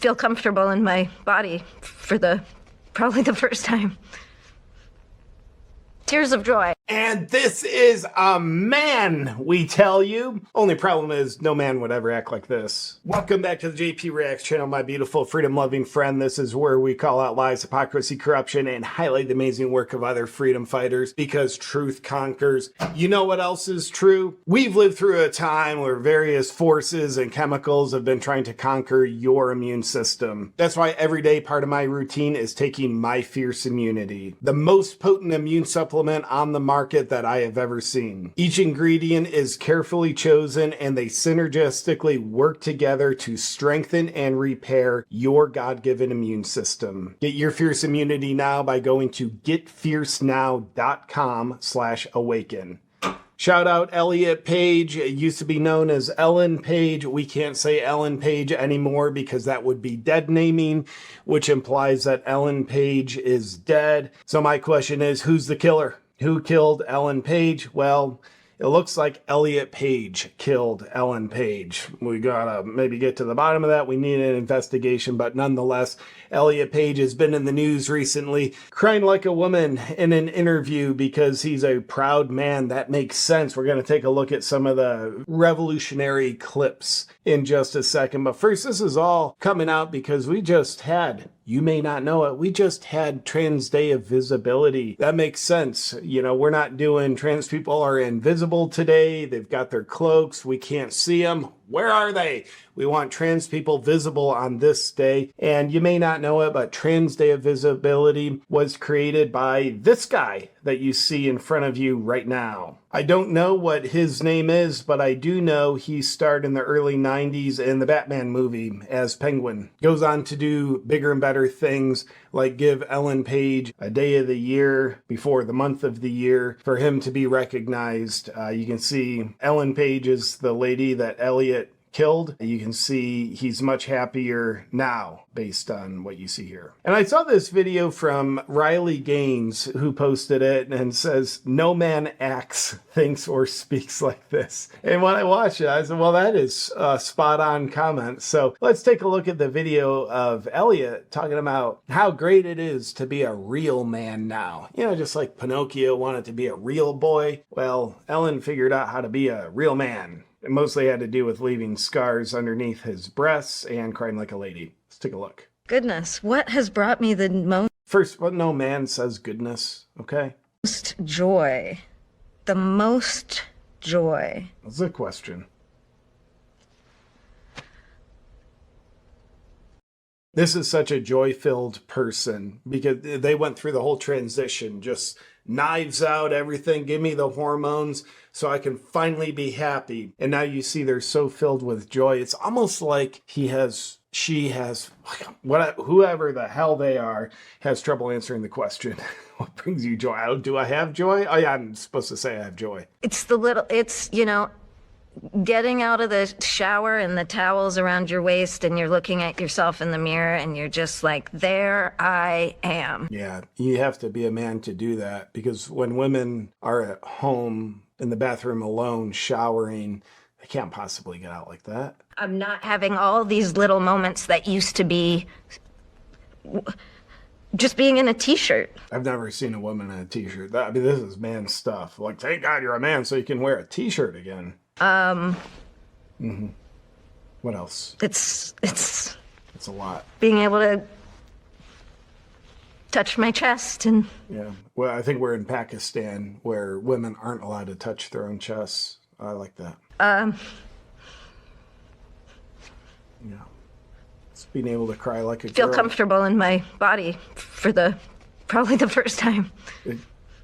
feel comfortable in my body for probably the first time. Tears of joy. And this is a man, we tell you. Only problem is no man would ever act like this. Welcome back to the JP Reacts channel, my beautiful freedom-loving friend. This is where we call out lies, hypocrisy, corruption, and highlight the amazing work of other freedom fighters because truth conquers. You know what else is true? We've lived through a time where various forces and chemicals have been trying to conquer your immune system. That's why every day part of my routine is taking My Fierce Immunity, the most potent immune supplement on the market that I have ever seen. Each ingredient is carefully chosen and they synergistically work together to strengthen and repair your God-given immune system. Get your fierce immunity now by going to getfiercenow.com/awaken. Shout out Elliot Page. It used to be known as Ellen Page. We can't say Ellen Page anymore because that would be dead naming, which implies that Ellen Page is dead. So my question is, who's the killer? Who killed Ellen Page? Well, it looks like Elliot Page killed Ellen Page. We gotta maybe get to the bottom of that. We need an investigation, but nonetheless, Elliot Page has been in the news recently, crying like a woman in an interview because he's a proud man. That makes sense. We're gonna take a look at some of the revolutionary clips in just a second. But first, this is all coming out because we just had, you may not know it, we just had Trans Day of Visibility. That makes sense. You know, we're not doing trans people are invisible today. They've got their cloaks. We can't see them. Where are they? We want trans people visible on this day. And you may not know it, but Trans Day of Visibility was created by this guy that you see in front of you right now. I don't know what his name is, but I do know he starred in the early 90s in the Batman movie as Penguin. Goes on to do bigger and better things like give Ellen Page a day of the year before the month of the year for him to be recognized. You can see Ellen Page is the lady that Elliot killed. You can see he's much happier now based on what you see here. And I saw this video from Riley Gaines who posted it and says, no man acts, thinks, or speaks like this. And when I watched it, I said, well, that is a spot on comment. So let's take a look at the video of Elliot talking about how great it is to be a real man now. You know, just like Pinocchio wanted to be a real boy. Well, Ellen figured out how to be a real man. It mostly had to do with leaving scars underneath his breasts and crying like a lady. Let's take a look. Goodness, what has brought me the most First, what no man says goodness, okay? joy? The most joy. That's a question. This is such a joy-filled person because they went through the whole transition, just knives out, everything, give me the hormones so I can finally be happy. And now you see they're so filled with joy. It's almost like she has, whoever the hell they are, has trouble answering the question. What brings you joy? Do I have joy? Oh yeah, I'm supposed to say I have joy. It's, you know, getting out of the shower and the towel's around your waist and you're looking at yourself in the mirror and you're just like, there I am. Yeah, you have to be a man to do that because when women are at home in the bathroom alone showering, they can't possibly get out like that. I'm not having all these little moments that used to be just being in a t-shirt. I've never seen a woman in a t-shirt. I mean, this is man stuff. Like, thank God you're a man so you can wear a t-shirt again. What else? It's a lot. Being able to touch my chest and... Yeah. Well, I think we're in Pakistan where women aren't allowed to touch their own chests. I like that. Yeah. It's being able to cry like a girl. Feel comfortable in my body for probably the first time.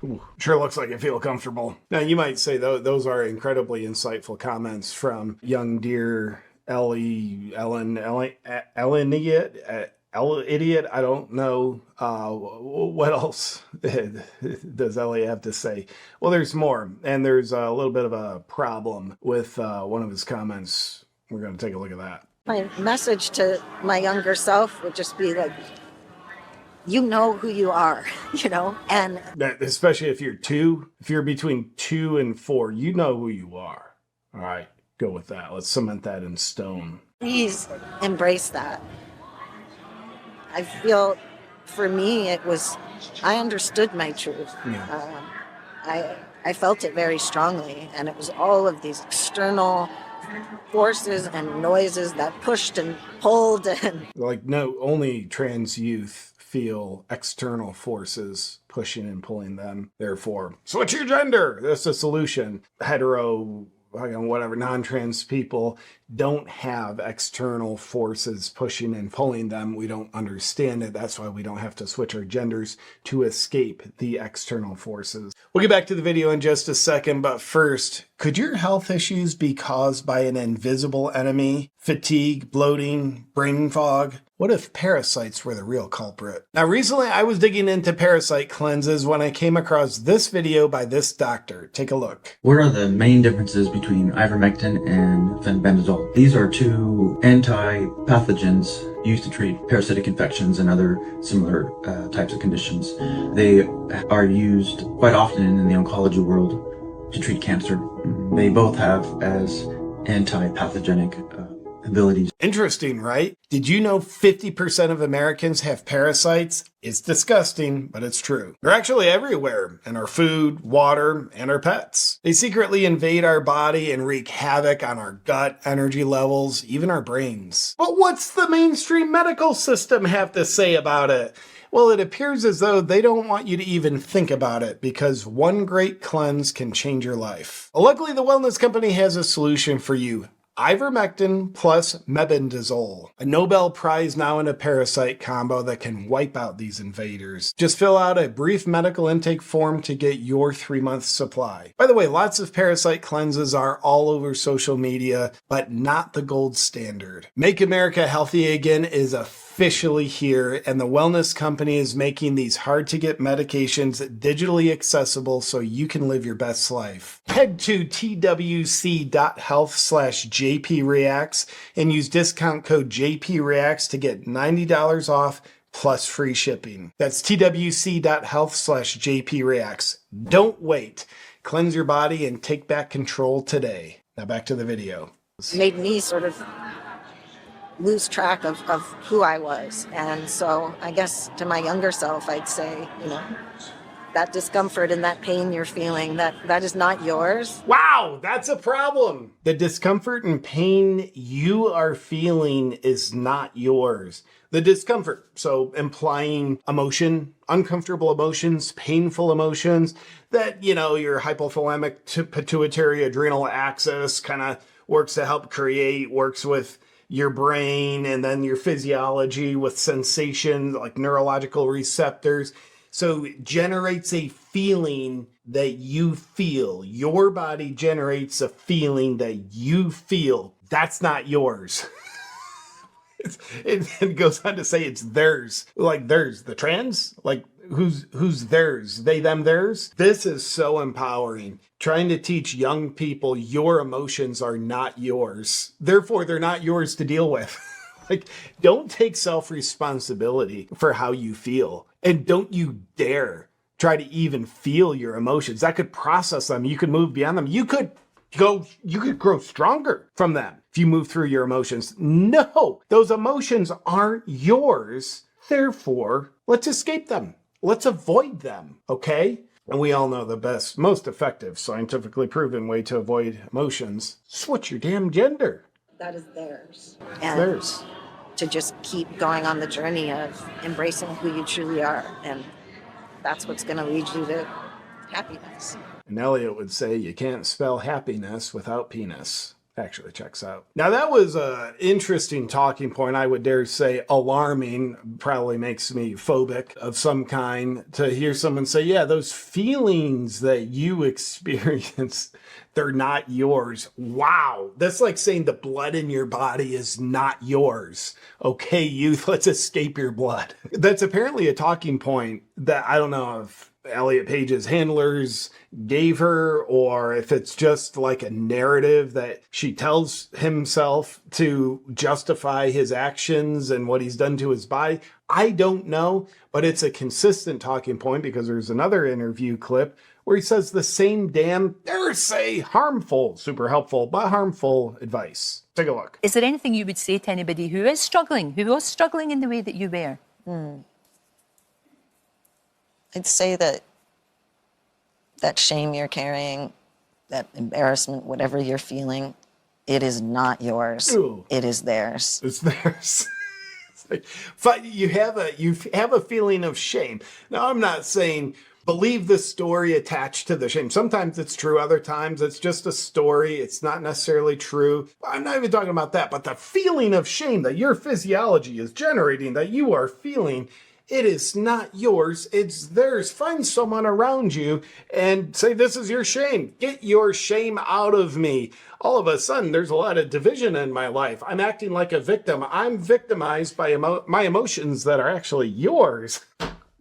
Ooh, sure looks like you feel comfortable. Now, you might say those are incredibly insightful comments from young dear Ellen Idiot. I don't know what else does Elliot have to say. Well, there's more, and there's a little bit of a problem with one of his comments. We're going to take a look at that. My message to my younger self would just be like, you know who you are, you know, and especially if you're between 2 and 4, you know who you are. All right, go with that. Let's cement that in stone. Please embrace that. I feel for me, I understood my truth. Yeah. I felt it very strongly, and it was all of these external forces and noises that pushed and pulled and Like, no, only trans youth feel external forces pushing and pulling them. Therefore, switch your gender. That's the solution. Hetero, whatever, non-trans people don't have external forces pushing and pulling them. We don't understand it. That's why we don't have to switch our genders to escape the external forces. We'll get back to the video in just a second, but first, could your health issues be caused by an invisible enemy? Fatigue, bloating, brain fog? What if parasites were the real culprit? Now, recently I was digging into parasite cleanses when I came across this video by this doctor. Take a look. What are the main differences between ivermectin and fenbendazole? These are two anti-pathogens used to treat parasitic infections and other similar types of conditions. They are used quite often in the oncology world to treat cancer. They both have as anti-pathogenic abilities. Interesting, right? Did you know 50% of Americans have parasites? It's disgusting, but it's true. They're actually everywhere, in our food, water, and our pets. They secretly invade our body and wreak havoc on our gut, energy levels, even our brains. But what's the mainstream medical system have to say about it? Well, it appears as though they don't want you to even think about it because one great cleanse can change your life. Luckily, the wellness company has a solution for you. Ivermectin plus mebendazole, a Nobel Prize now in a parasite combo that can wipe out these invaders. Just fill out a brief medical intake form to get your 3-month supply. By the way, lots of parasite cleanses are all over social media, but not the gold standard. Make America Healthy Again is officially here, and the wellness company is making these hard-to-get medications digitally accessible so you can live your best life. Head to twc.health/JPReacts and use discount code JPReacts to get $90 off plus free shipping. That's twc.health/JPReacts. Don't wait. Cleanse your body and take back control today. Now back to the video. made me sort of lose track of who I was. And so I guess to my younger self, I'd say, that discomfort and that pain you're feeling, that is not yours. Wow, that's a problem. The discomfort and pain you are feeling is not yours. The discomfort, so implying emotion, uncomfortable emotions, painful emotions, that, your hypothalamic pituitary adrenal axis kind of works to help create, works with your brain and then your physiology with sensations like neurological receptors. So it generates a feeling that you feel. Your body generates a feeling that you feel. That's not yours. It goes on to say it's theirs. Like theirs. The trans? Like who's theirs? They, them, theirs? This is so empowering. Trying to teach young people your emotions are not yours. Therefore, they're not yours to deal with. Don't take self-responsibility for how you feel. And don't you dare try to even feel your emotions. That could process them. You could move beyond them. You could grow stronger from them if you move through your emotions. No, those emotions aren't yours. Therefore, let's escape them. Let's avoid them, okay? And we all know the best, most effective, scientifically proven way to avoid emotions. Switch your damn gender. That is theirs. It's And theirs. to just keep going on the journey of embracing who you truly are. And that's what's going to lead you to happiness. And Elliot would say you can't spell happiness without penis. Actually checks out. Now that was an interesting talking point. I would dare say alarming. Probably makes me phobic of some kind to hear someone say, yeah, those feelings that you experience, they're not yours. Wow. That's like saying the blood in your body is not yours. Okay, youth, let's escape your blood. That's apparently a talking point that I don't know if Elliot Page's handlers gave her, or if it's just like a narrative that she tells himself to justify his actions and what he's done to his body. I don't know, but it's a consistent talking point because there's another interview clip where he says the same damn, dare say, harmful, super helpful, but harmful advice. Take a look. Is there anything you would say to anybody who was struggling in the way that you were? I'd say that shame you're carrying, that embarrassment, whatever you're feeling, it is not yours. Ooh. It is theirs. It's theirs. You have a feeling of shame. Now, I'm not saying believe the story attached to the shame. Sometimes it's true. Other times it's just a story. It's not necessarily true. I'm not even talking about that. But the feeling of shame that your physiology is generating, that you are feeling, it is not yours. It's theirs. Find someone around you and say, this is your shame. Get your shame out of me. All of a sudden, there's a lot of division in my life. I'm acting like a victim. I'm victimized by my emotions that are actually yours.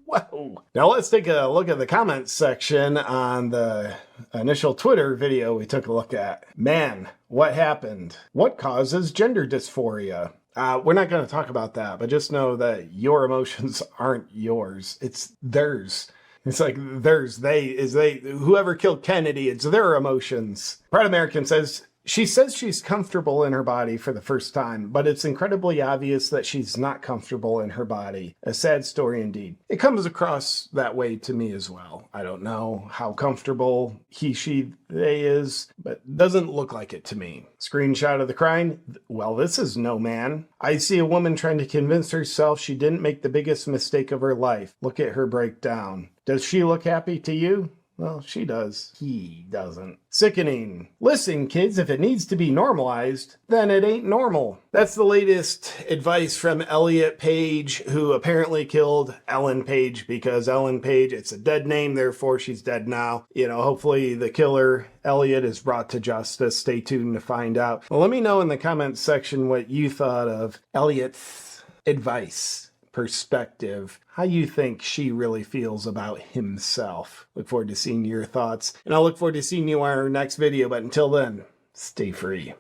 Whoa. Now let's take a look at the comments section on the initial Twitter video we took a look at. Man, what happened? What causes gender dysphoria? We're not going to talk about that, but just know that your emotions aren't yours. It's theirs. It's like theirs. Whoever killed Kennedy, it's their emotions. Proud American says, she says she's comfortable in her body for the first time, but it's incredibly obvious that she's not comfortable in her body. A sad story indeed. It comes across that way to me as well. I don't know how comfortable he, she, they is, but doesn't look like it to me. Screenshot of the crime. Well, this is no man. I see a woman trying to convince herself she didn't make the biggest mistake of her life. Look at her breakdown. Does she look happy to you? Well, she does. He doesn't. Sickening. Listen, kids, if it needs to be normalized, then it ain't normal. That's the latest advice from Elliot Page, who apparently killed Ellen Page, because Ellen Page, it's a dead name, therefore she's dead now. Hopefully the killer, Elliot, is brought to justice. Stay tuned to find out. Well, let me know in the comments section what you thought of Elliot's advice. Perspective, how you think she really feels about himself. Look forward to seeing your thoughts, and I'll look forward to seeing you on our next video, but until then, stay free.